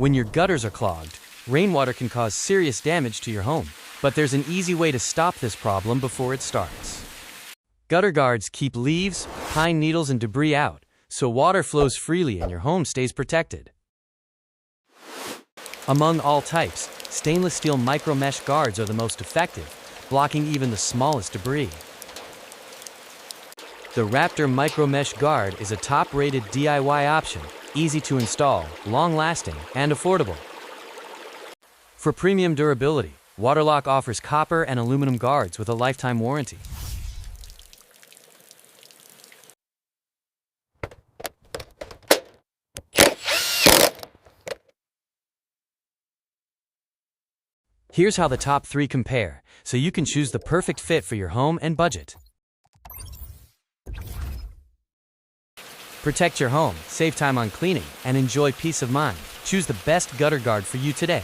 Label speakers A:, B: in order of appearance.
A: When your gutters are clogged, rainwater can cause serious damage to your home. But there's an easy way to stop this problem before it starts. Gutter guards keep leaves, pine needles, and debris out, so water flows freely and your home stays protected. Among all types, stainless steel micro mesh guards are the most effective, blocking even the smallest debris. The Raptor Micro Mesh Guard is a top-rated DIY option, easy to install, long-lasting, and affordable. For premium durability, Waterlock offers copper and aluminum guards with a lifetime warranty. Here's how the top 3 compare, so you can choose the perfect fit for your home and budget. Protect your home, save time on cleaning, and enjoy peace of mind. Choose the best gutter guard for you today.